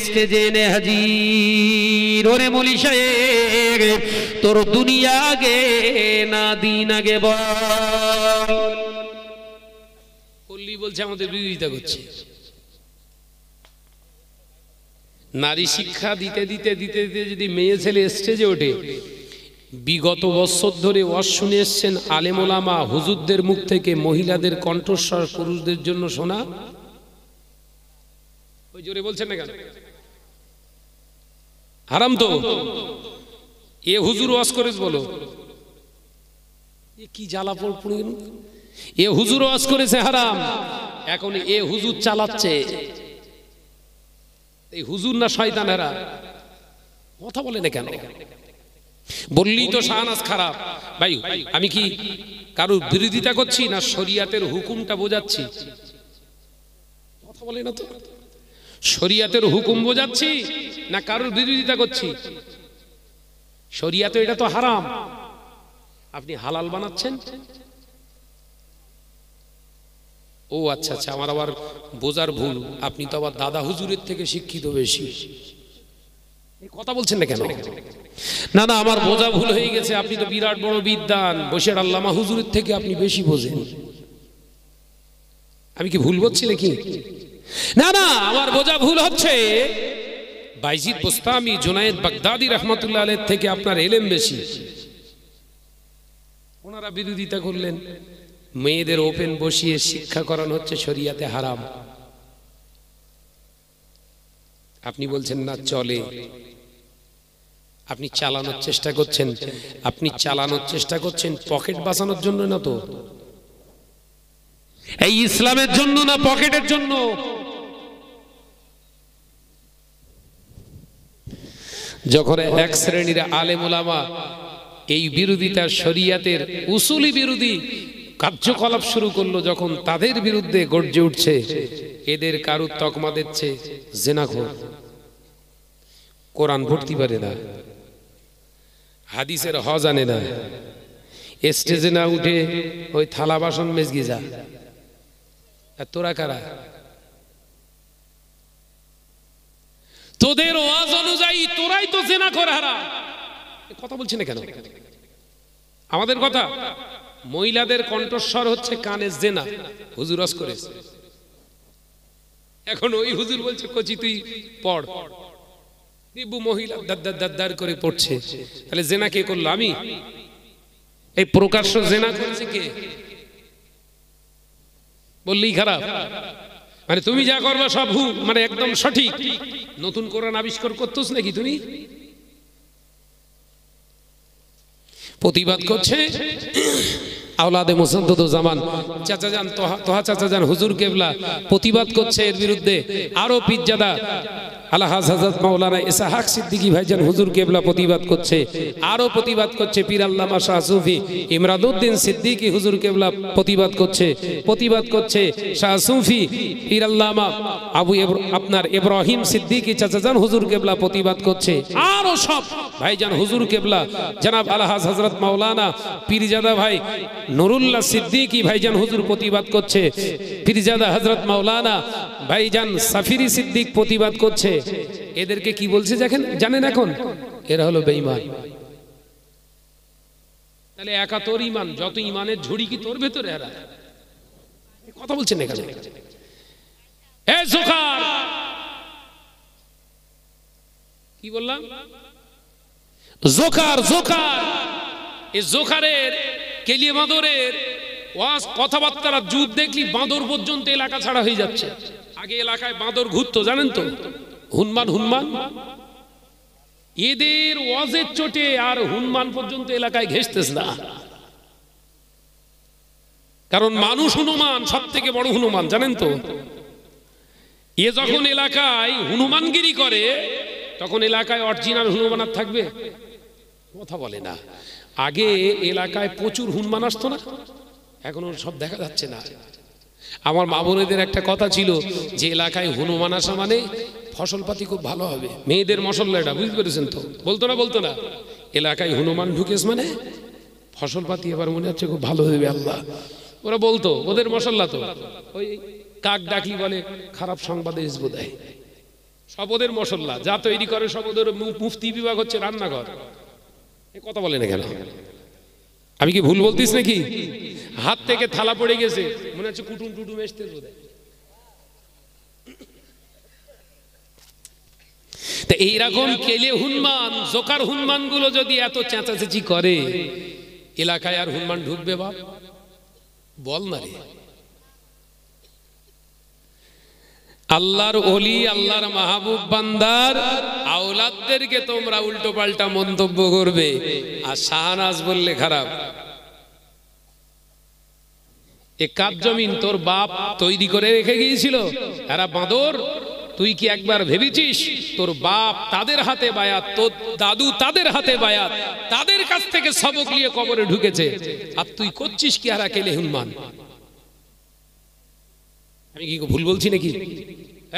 স্টেজে এনে হাজির। ওরে মলি সাহেব, তোর দুনিয়া আগে না দিন আগে বল। বলছে আমাদের বিরোধিতা করছে। নারী শিক্ষা দিতে দিতে দিতে দিতে যদি মেয়ে ছেলে স্টেজে ওঠে, বিগত বছর ধরে ওয়াজ শুনে এসছেন আলেম ওলামা হুজুরদের মুখ থেকে মহিলাদের কণ্ঠস্বর পুরুষদের জন্য শোনা, ওই জোরে বলছেন না কেন? হারাম তো। এ হুজুর ওয়াজ করেছ বলো, এ কি জ্বালা পড়ে গেল। এ হুজুর ওয়াজ করেছে হারাম, এখন এ হুজুর চালাচ্ছে। এই হুজুর না শয়তানেরা? কথা বলে না কেন? বললেই তো শাহনাজ খারাপ। ভাই আমি কি কারোর বিরোধিতা করছি না শরিয়াতের হুকুমটা বোঝাচ্ছি? কথা বলে না তো। শরিয়াতের হুকুম বোঝাচ্ছি না কারোর বিরোধিতা করছি? শরিয়াতে এটা তো হারাম, আপনি হালাল বানাচ্ছেন। ও আচ্ছা আচ্ছা, আমার আবার বোঝার ভুল, আপনি তো আবার দাদা হুজুরের থেকে শিক্ষিত বেশি। কথা বলছেন না কেন? না না, আমার বোঝা ভুল হয়ে গেছে, আপনি তো বিরাট বড় বিদ্বান, বসির আল্লামা হুজুরের থেকে আপনি বেশি বোঝেন। আমি কি ভুল বলছি নাকি? না না, আমার বোঝা ভুল হচ্ছে বাইজিদ বোস্তামি জুনায়েদ বাগদাদি রহমাতুল্লাহ আলাইহির থেকে আপনার এলেম বেশি। ওনারা বিরোধিতা করলেন, মেয়েদের ওপেন বসিয়ে শিক্ষা করানো হচ্ছে শরিয়াতে হারাম, আপনি বলছেন না চলে। আপনি চালানোর চেষ্টা করছেন, আপনি চালানোর চেষ্টা করছেন পকেট বাঁচানোর জন্য না তো, এই ইসলামের জন্য না পকেটের জন্য। যখন এক শ্রেণীর আলেম ওলামা এই বিরোধিতা শরিয়াতের উসুলি বিরোধী কার্যকলাপ শুরু করলো, যখন তাদের বিরুদ্ধে গর্জে উঠছে এদের কারুর তকমা দিচ্ছে জিনাখোর, কোরআন পড়তে পারে না, হাদিসের হ জানে না, স্টেজে না উঠে ওই থালা বাসন মেজগি যা। তোরা কারা? তোদের ওয়াজ অনুযায়ী তোরাই তো জিনাখোর হারা। কথা বলছি না কেন? আমাদের কথা, মহিলাদের কণ্ঠস্বর হচ্ছে কানে জেনা, হুজুর ওয়াজ করেছে। এখন ওই হুজুর বলছে কচি তুই পড়, দিব্যু মহিলা দাদ্দার দাদ্দার করে পড়ছে, তাহলে জেনা কে করলো? আমি? এই প্রকাশ্য জেনা করেছে কে? বললেই খারাপ? মানে তুমি যা করবা সব মানে একদম সঠিক, নতুন কোরআন আবিষ্কার করতেছ নাকি তুমি? প্রতিবাদ করছে আওলাদে মুসাদ্দুজ্জামান চাচা যান, তোহা চাচা যান হুজুর কেবলা প্রতিবাদ করছে এর বিরুদ্ধে। আরো পীরজাদা আলহাজ হযরত মাওলানা ইসহাক সিদ্দিকী ভাইজান হুজুর কেবলা প্রতিবাদ করছে, আরো প্রতিবাদ করছে পীর আল্লামা শাহ সুফি ইমরাদউদ্দিন সিদ্দিকী হুজুর কেবলা প্রতিবাদ করছে শাহ সুফি পীর আল্লামা আপনার ইব্রাহিম সিদ্দিকী চাচা যান হুজুর কেবলা প্রতিবাদ করছে। আরো সব ভাইজান হুজুর কেবলা জনাব আলহাজ হযরত মাওলানা পীরজাদা ভাই নুরুল্লাহ সিদ্দিকী ভাইজান হুজুর প্রতিবাদ করছে, পীরজাদা হযরত মাওলানা ভাইজান সাফিরি সিদ্দিক প্রতিবাদ করছে। এদেরকে কি বলছে জানেন এখন? এরা হলো বেঈমান। তাহলে একা তোর ইমান, যত ইমানের ঝুড়ি কি তোর ভেতরে? এরা কথা বলছেন এখানে। এ জোকার, কি বললাম? Joker, Joker. এই জোকারের কেলিয়ে বাঁদরের ওয়াজ কথাবার্তারা যুদ্ধ দেখলি বাঁদর পর্যন্ত এলাকা ছাড়া হয়ে যাচ্ছে। আগে এলাকায় বাঁদর ঘুরতো জানেন তো, হুনমান। এদের ওয়াজের চোটে আর হুনমান পর্যন্ত এলাকায় ঘেঁষতেছ না, কারণ মানুষ হনুমান সব থেকে বড় হনুমান জানেন তো। এ যখন এলাকায় হনুমানগিরি করে তখন এলাকায় অরিজিনাল হনুমান আর থাকবে? কথা বলে না। আগে এলাকায় প্রচুর হনুমান আসতো না, এখন সব দেখা যাচ্ছে না। আমার মা বোনেদের একটা কথা ছিল যে এলাকায় হনুমান আসা মানে ফসলপাতি খুব ভালো হবে, মেয়েদের মশলা, এটা বুঝতে পেরেছেন তো? বলতো না এলাকায় হনুমান ঢুকেছ মানে ফসলপাতি এবার মনে হচ্ছে খুব ভালো হবে আল্লাহ। ওরা বলতো, ওদের মশলা তো ওই কাক ডাকলি বলে খারাপ সংবাদে ইসবো দেয়, সব ওদের মশলা, যা তৈরি করে সব ওদের। মুফতি বিভাগ হচ্ছে রান্নাঘর। কথা বলে না কেন? আমি কি ভুল বলতিস নাকি? হাত থেকে থালা পড়ে গেছে, মনে হচ্ছে কুটুম টুটুম এসতে বোধহয়। তা এইরকম কেলে হুনমান, জোকার হুনমান গুলো যদি এত চেঁচাচেঁচি করে, এলাকায় আর হুনমান ঢুকবে? বাপ বল না রে। আল্লাহর ওলি, আল্লাহর মাহবুব বান্দার আওলাদদেরকে তোমরা উল্টো পাল্টা মন্তব্য করবে, আর শাহনাজ বললে খারাপ। এ কাপ জমিন তোর বাপ তৈরি করে রেখে গিয়েছিল, এরা বাঁদর। তুই কি একবার ভেবেছিস তোর বাপ তাদের হাতে বায়াত, তোর দাদু তাদের হাতে বায়াত, তাদের কাছ থেকে সবক নিয়ে কবরে ঢুকেছে, আর তুই করছিস কি আর কেলে হুনমান? আমি কি ভুল বলছি নাকি?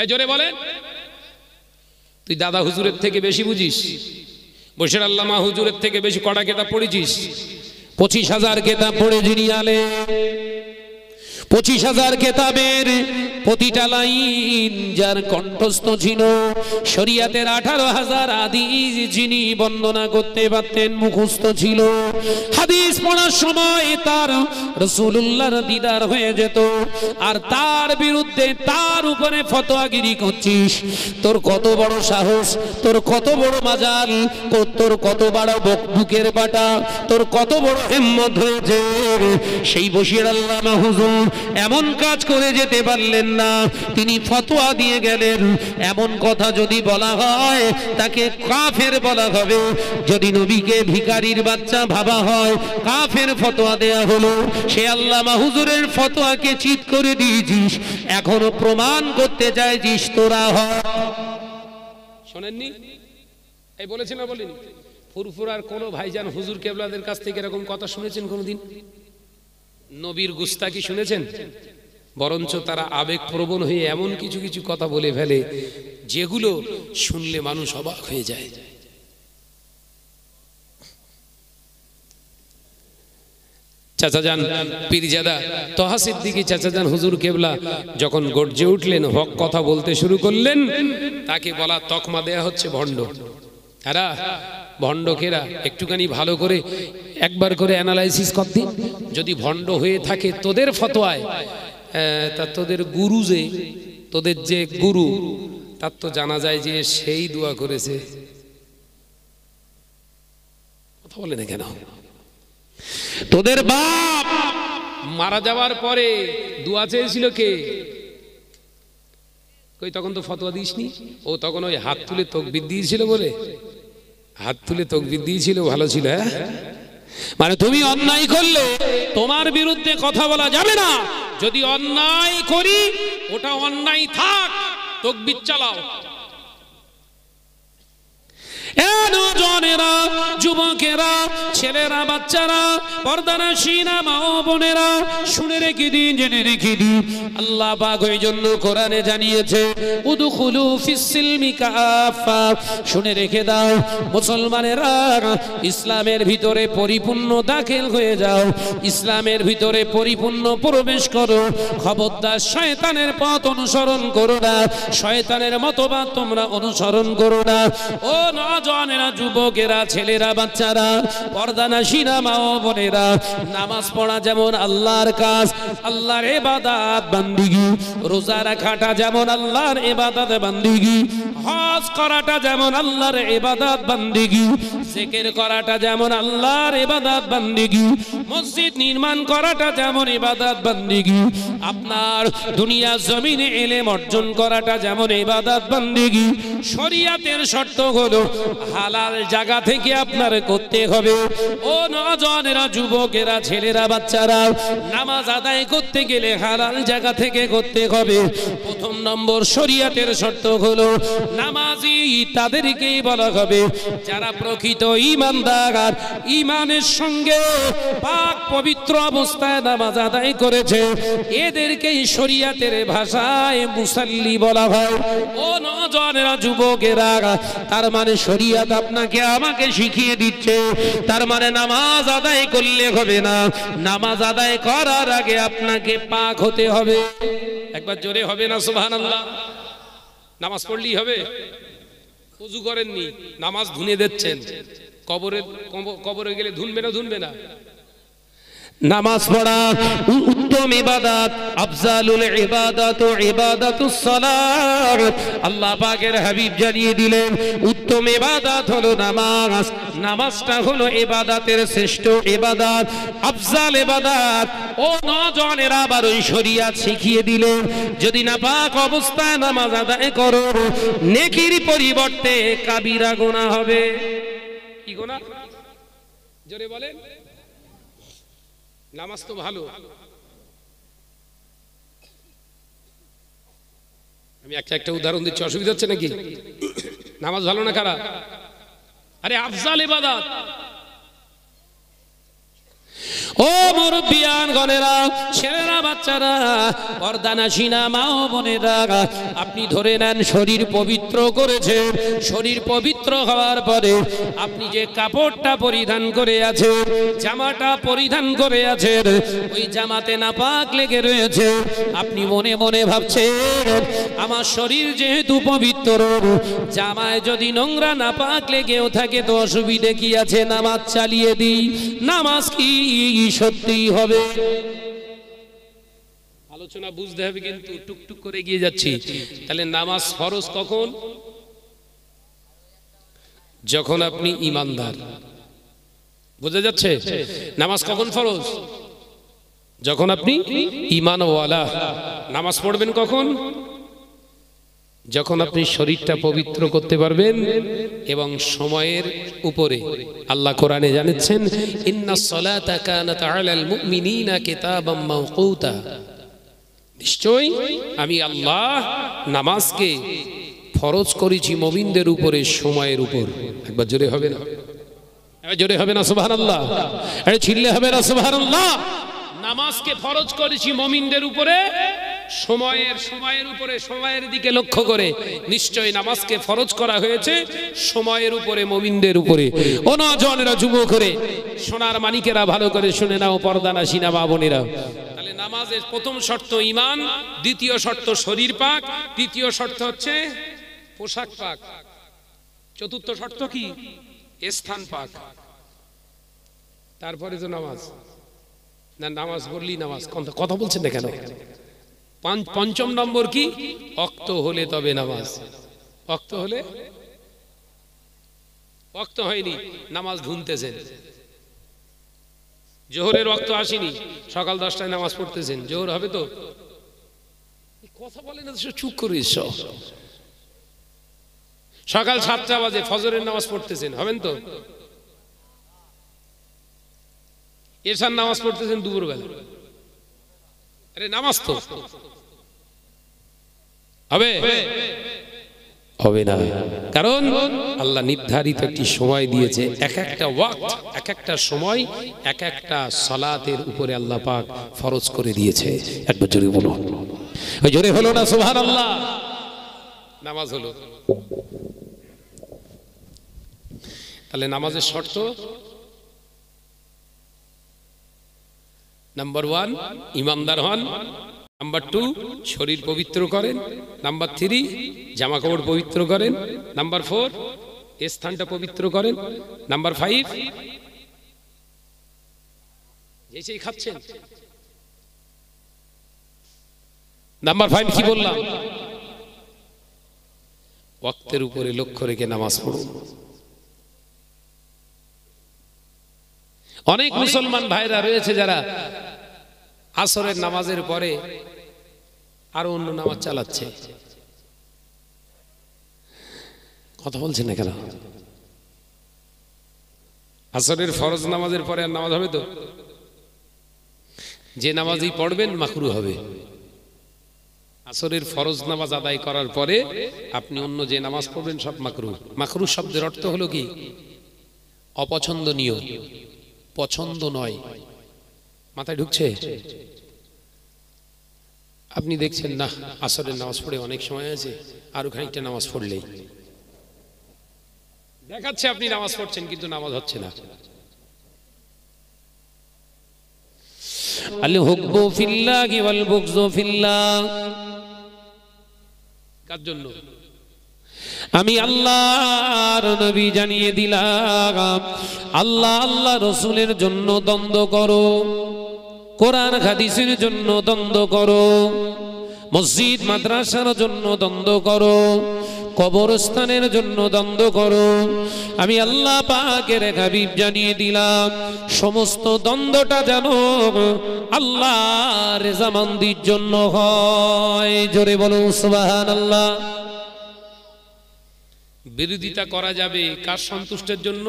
এই জোরে বলেন। তুই দাদা হুজুরের থেকে বেশি বুঝিস, বশির আল্লামা হুজুরের থেকে বেশি কটা কেতাব পড়েছিস। 25,000 কেতাব পড়ে যিনি আলেম, 25,000 কেতাবের প্রতিটা লাইন যার কণ্ঠস্থ ছিল, শরিয়াতের 18,000 হাদিস যিনি বর্ণনা করতে পারতেন, মুখস্থ ছিল। হাদিস পড়ার সময় তার রাসূলুল্লাহর দিদার হয়ে যেত, আর তার বিরুদ্ধে তার উপরে ফতোয়াগিরি করছিস। তোর কত বড় সাহস, তোর কত বড় মাজাল, তোর কত বড় বুকের বাটা, তোর কত বড় হিম্মত হয়েছে। সেই বশির আল্লামা হুজুর এমন কাজ করে যেতে পারলেন না, তিনি ফতোয়া দিয়ে গেলেন। এমন কথা যদি বলা হয় তাকে কাফের বলা হবে, যদি নবীকে ভিখারির বাচ্চা ভাবা হয় কাফের ফতোয়া দেয়া হলো। সে আল্লামা হুজুরের ফতোয়াকে চিৎ করে দিয়েছিস, এখনো প্রমাণ করতে চাইছিস তোরা। শোনেননি? এই বলেছি না বলিনি? ফুরফুরার কোন ভাইজান হুজুর কেবলাদের কাছ থেকে এরকম কথা শুনেছেন কোনদিন? নবীর গুস্তাকি শুনেছেন? বরঞ্চ তারা আবেগপ্রবণ হয়ে এমন কিছু কিছু কথা বলে ফেলে যেগুলো শুনলে মানুষ অবাক হয়ে যায়। চাচাজান পীরজাদা তোহা সিদ্দিকী চাচাজান হুজুর কেবলা যখন গর্জে উঠলেন, হক কথা বলতে শুরু করলেন, তাকে বলা তকমা দেয়া হচ্ছে ভণ্ড। এরা ভণ্ডকেরা একটুখানি ভালো করে একবার করে অ্যানালাইসিস কর দিন। যদি ভণ্ড হয়ে থাকে তোদের ফতোয়ায়, তা তোদের গুরু যে, তোদের যে গুরু, তার তো জানা যায় যে সেই দোয়া করেছে। কথা বলে না কেন? তোদের বাপ মারা যাওয়ার পরে দোয়া চেয়েছিল কে? কই তখন তো ফতোয়া দিসনি। ও তখন ওই হাত তুলে তাকবীর দিয়েছিল বলে, হাত তুলে তাকবীর দিয়েছিল, ভালো ছিল। মানে তুমি অন্যায় করলে তোমার বিরুদ্ধে কথা বলা যাবে না, যদি অন্যায় করি ওটা অন্যায় থাক, তাকবীর চালাও। নওজওয়ানেরা, যুবকেরা, ছেলেরা, বাচ্চারা, পর্দানশীনা মা ও বোনেরা, শুনে রেখে দিন, জেনে রেখে দিন, আল্লাহ পাক ওই জন্য কোরআনে জানিয়েছে উদখুলু ফিস সিলমি কাফা। শুনে রেখে দাও মুসলমানেরা, ইসলামের ভিতরে পরিপূর্ণ দাখিল হয়ে যাও, ইসলামের ভিতরে পরিপূর্ণ প্রবেশ করো। খবরদার শয়তানের পথ অনুসরণ করো না, শয়তানের মতবাদ তোমরা অনুসরণ করো না। ও নওজওয়ানেরা, যুবকেরা, ছেলেরা, বাচ্চারা, পর্দানশীনা মা ও বোনেরা, নামাজ পড়া যেমন আল্লাহর কাজ, আল্লাহর ইবাদত বান্দিগি, রোজা রাখাটা যেমন আল্লাহর ইবাদত বান্দিগি, হজ করাটা যেমন আল্লাহর ইবাদত বান্দিগি, জিকির করাটা যেমন আল্লাহর ইবাদত বান্দিগি, মসজিদ নির্মাণ করাটা যেমন ইবাদত বান্দিগি, আপনার দুনিয়া জমিনে ইলম অর্জন করাটা যেমন ইবাদত বান্দিগি। শরীয়তের শর্ত হলো হালাল জায়গা থেকে আপনার করতে হবে। ও নওজওয়ানেরা, যুবকেরা, ছেলেরা, বাচ্চারা, নামাজ আদায় করতে গেলে হালাল জায়গা থেকে করতে হবে। প্রথম নম্বর শরীয়তের শর্ত হলো নামাজি তাদেরকেই বলা হবে যারা প্রকৃত ঈমানদার, ঈমানের সঙ্গে পাক পবিত্র অবস্থায় নামাজ আদায় করেছে, এদেরকেই শরীয়তের ভাষায় মুসাল্লি বলা হয়। ও নওজওয়ানেরা, যুবকেরা, তার মানে শরীয়ত আপনাকে আমাকে শিখিয়ে দিচ্ছে, তার মানে নামাজ আদায় করলে হবে না, নামাজ আদায় করার আগে আপনাকে পাক হতে হবে। একবার জোরে হবে না সুবহানাল্লাহ? নামাজ পড়লেই হবে? ওযু করেননি, নামাজ ধুনে দিচ্ছেন, কবরে গেলে ধুনবে না? ধুনবে না। নামাজ পড়া উত্তম ইবাদত, আফজালুল ইবাদাতু ইবাদাতুস সালাত। আল্লাহ পাকের হাবিব জানিয়ে দিলেন উত্তম ইবাদত হলো নামাজ। নামাজটা হলো ইবাদতের শ্রেষ্ঠ ইবাদত, আফজাল ইবাদত। ও নওজওয়ানেরা, আবার ওই শরিয়াত শিখিয়ে দিলেন যদি নাপাক অবস্থায় নামাজ আদায় করো, নেকির পরিবর্তে কাবিরা গুনাহ হবে। কি গুনাহ? জোরে বলেন। নামাজ তো ভালো, আমি একটা উদাহরণ দিচ্ছি, অসুবিধা হচ্ছে নাকি? নামাজ ভালো না খারাপ? আরে আফজাল ইবাদত। ও মুরব্বিয়ান গণেরা, ছেলেরা, বাচ্চারা, পর্দানাসীনা মা ও বোনেরা, আপনি ধরে নেন শরীর পবিত্র করেছেন। শরীর পবিত্র হওয়ার পরে আপনি যে কাপড়টা পরিধান করে আছেন, জামাটা পরিধান করে আছেন, ওই জামাতে নাপাক লেগে রয়েছে। আপনি মনে মনে ভাবছেন আমার শরীর যেহেতু পবিত্র, জামায় যদি নোংরা নাপাক লেগেও থাকে তো অসুবিধে কি আছে, নামাজ চালিয়ে দিই। নামাজ কি সত্যি হবে? আলোচনা বুঝতে হবে, কিন্তু টুকটুক করে এগিয়ে যাচ্ছি। তাহলে নামাজ ফরজ কখন? যখন আপনি ঈমানদার। বোঝা যাচ্ছে? নামাজ কখন ফরজ? যখন আপনি ঈমানওয়ালা। নামাজ পড়বেন কখন? যখন আপনি শরীরটা পবিত্র করতে পারবেন এবং সময়ের উপরে। আল্লাহ কোরআনে জানাচ্ছেন ইন্নাস সালাতা কানাত আলাল মুমিনিনা কিতাবাম মাওকুতা। নিশ্চয়ই আমি আল্লাহ নামাজকে ফরজ করেছি মুমিনদের উপরে সময়ের উপর। একবার জোরে হবে না? একবার জোরে হবে না সুবহানাল্লাহ? আরে চিল্লে হবে না সুবহানাল্লাহ? নামাজকে ফরজ করেছি মুমিনদের উপরে সময়ের উপরে, সময়ের দিকে লক্ষ্য করে। নিশ্চয়ই নামাজকে ফরজ করা হয়েছে সময়ের উপরে, মুমিনদের উপরে। ও নওজওয়ানেরা, যুবক করে সোনার মানিকেরা, ভালো করে শুনে নাও, পর্দানাসীনা মা বোনেরা। তাহলে নামাজের প্রথম শর্ত ঈমান, দ্বিতীয় শর্ত শরীর পাক, তৃতীয় শর্ত হচ্ছে পোশাক পাক, চতুর্থ শর্ত কি? স্থান পাক। তারপরে তো নামাজ। না, নামাজ বললি নামাজ, কথা বলছেন না কেন? পঞ্চম নম্বর কি? ওয়াক্ত হলে তবে নামাজ। ওয়াক্ত হলে, ওয়াক্ত হয়নি নামাজ ভুনতেছেন। জোহরের ওয়াক্ত আসেনি, সকাল 10টায় নামাজ পড়তেছেন, জোহর হবে তো? কথা বলে না, চুপ করিস। সকাল 7টা বাজে ফজরের নামাজ পড়তেছেন, হবেন তো? এশার নামাজ পড়তেছেন দুপুরবেলা, আরে নামাজ তো হবে? হবে না। কারণ আল্লাহ নির্ধারিত একটি সময় দিয়েছে, এক একটা ওয়াক্ত, এক একটা সময়, এক একটা সালাতের উপরে আল্লাহ পাক ফরজ করে দিয়েছে। একবার জোরে বলুন। ওই জোরে হলো না সুবহানাল্লাহ? নামাজ হলো। তাহলে নামাজের শর্ত: নাম্বার 1 ইমানদার হন, নাম্বার 2 শরীর পবিত্র করেন, নাম্বার 3 জামা কাপড় পবিত্র করেন, নাম্বার 4 স্থানটা পবিত্র করেন, নাম্বার 5 যেই খাচ্ছেন, নাম্বার 5 কি বললাম? ওয়াক্তের উপরে লক্ষ্য রেখে নামাজ পড়ুন। অনেক মুসলমান ভাইরা রয়েছে যারা আসরের নামাজের পরে আরো অন্য নামাজ চালাচ্ছে। কথা বলছেন না কেন? আসরের ফরজ নামাজের পরে আর নামাজ হবে তো? যে নামাজই পড়বেন মাকরু হবে। আসরের ফরজ নামাজ আদায় করার পরে আপনি অন্য যে নামাজ পড়বেন সব মাকরু। মাকরু শব্দের অর্থ হলো কি? অপছন্দনীয়, পছন্দ নয়। মাথায় ঢুকছে? আপনি দেখছেন না আসরের নামাজ পড়ে অনেক সময় আছে, আরো খানিকটা নামাজ পড়লেই দেখাচ্ছে আপনি নামাজ পড়ছেন, কিন্তু নামাজ হচ্ছে না। আল হুব্বু ফিল্লাহি ওয়াল বুগযু ফিল্লাহ। কার জন্য? আমি আল্লাহর নবী জানিয়ে দিলাম, আল্লাহ আল্লাহ রাসূলের জন্য দ্বন্দ্ব করো। কোরআন হাদিসের জন্য দ্বন্দ্ব করো, মসজিদ মাদ্রাসার জন্য দ্বন্দ্ব করো, কবরস্থানের জন্য দ্বন্দ্ব করো। আমি আল্লাহ পাকের হাবিব জানিয়ে দিলাম সমস্ত দ্বন্দ্বটা যেন আল্লাহর রেজামন্দির জন্য হয়। জোরে বলুন সুবহানাল্লাহ। বিরোধিতা করা যাবে কার সন্তুষ্টের জন্য?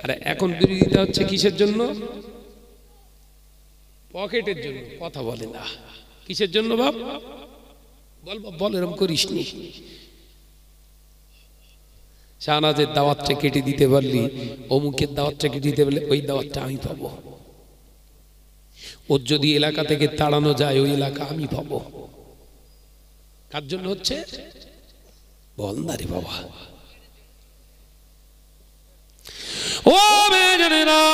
আরে এখন বিরোধিতা হচ্ছে কিসের জন্য? পকেটের জন্য। কথা বলে না, কিসের জন্য বাপ? বল এরকম করিস নি। শাহনাজের দাওয়াতটা কেটে দিতে পারলি, অমুকের দাওয়াতটা কেটে দিতে পারলে ওই দাওয়াতটা আমি পাবো। ওর যদি এলাকা থেকে তাড়ানো যায় ওই এলাকা আমি পাবো। কার জন্য হচ্ছে? বল না রে বাবা। ও মেয়েরা,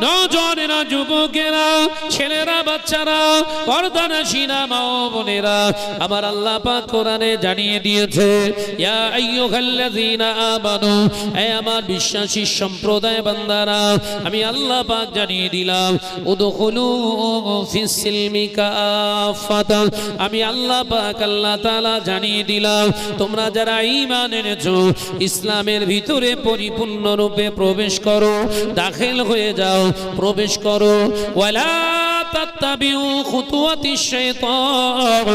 নওজওয়ানেরা, যুবকেরা, ছেলেরা, বাচ্চারা, পর্দানশীনা মা ও বোনেরা, আমার আল্লাহ পাক কোরআনে জানিয়ে দিয়েছে, ইয়া আইয়ুহাল্লাযীনা আমানু, হে আমার বিশ্বাসী সম্প্রদায় বান্দারা, আমি আল্লাহ পাক জানিয়ে দিলাম, উদখুলু ফিস সিলমি কাফাতান, আমি আল্লাহ পাক আল্লাহ তাআলা জানিয়ে দিলাম, তোমরা যারা ঈমান এনেছো ইসলামের ভিতরে পরিপূর্ণরূপে প্রবেশ করো, দাখিল হয়ে যাও, প্রবেশ করো। ওয়ালা তাত্তাবিউ খুতুওয়াতিশ শাইতান,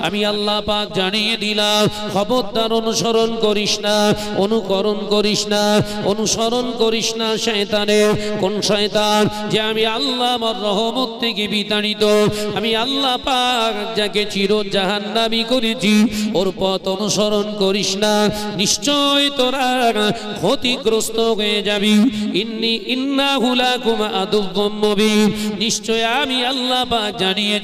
আমি আল্লাহ পাক জানিয়ে দিলাম খবরদার অনুসরণ করিস না, অনুকরণ করিস না, অনুসরণ করিস না শয়তানের। কোন শয়তান? যে আমি আল্লাহ আমার রহমত থেকে বিতাড়িত, আমি আল্লাহ পাক যাকে চির জাহান্নামী করেছি ওর পথ অনুসরণ করিস না, নিশ্চয় তোরা ক্ষতিগ্রস্ত হয়ে যাবি। ইন্নাহু লাকুম আদুউম মুবিন, নিশ্চয় আমি আল্লাহ পাক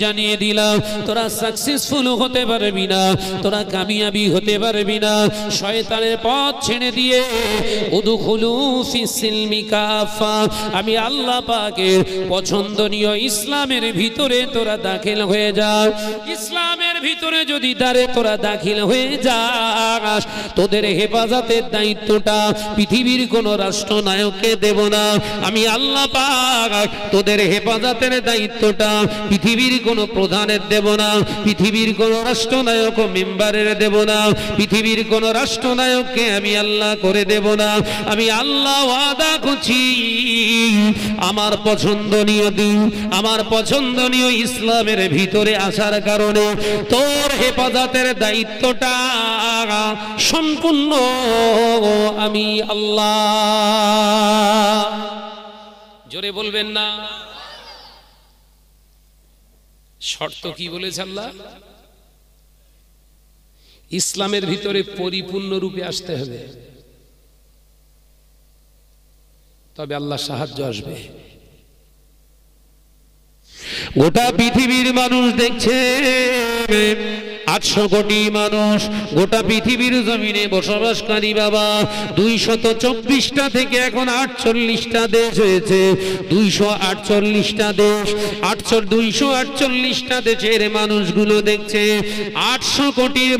জানিয়ে দিলাম তোরা সাকসেসফুল হতে পারবি না, তোরা কামিয়াবি হতে পারবি না। শয়তানের পথ ছেড়ে দিয়ে উদখুলু ফিস সিলমি কাফা, আমি আল্লাহ পাকের পছন্দনীয় ইসলামের ভিতরে তোরা দাখিল হয়ে যা। ইসলামের ভিতরে যদি তোরা দাখিল হয়ে যাস, তোদের হেফাজতের দায়িত্বটা পৃথিবীর কোন রাষ্ট্রনায়ককে দেব না, আমি আল্লাহ পাক তোদের হেফাজতের দায়িত্বটা পৃথিবীর কোন প্রধানের দেব না, পৃথিবীর কোন রাষ্ট্রনায়ক ও মেম্বারের দেব না, পৃথিবীর কোন রাষ্ট্রনায়ককে আমি আল্লাহ করে দেব না। আমি আল্লাহ ওয়াদা করছি আমার পছন্দনীয় দিন, আমার পছন্দনীয় ইসলামের ভিতরে আসার কারণে তোর হেফাজতের দায়িত্বটা সম্পূর্ণ আমি আল্লাহ। জোরে বলবেন না? শর্ত কি বলেছে আল্লাহ? ইসলামের ভিতরে পরিপূর্ণ রূপে আসতে হবে, তবে আল্লাহ সাহায্য আসবে। গোটা পৃথিবীর মানুষ দেখছে, 800 কোটি মানুষ গোটা পৃথিবীর জমিনে বসবাসকারী বাবা, 224টা থেকে এখন 48টা দেশ হয়েছে, 248টা দেশ, 248টা দেশের মানুষগুলো দেখছে 800 কোটির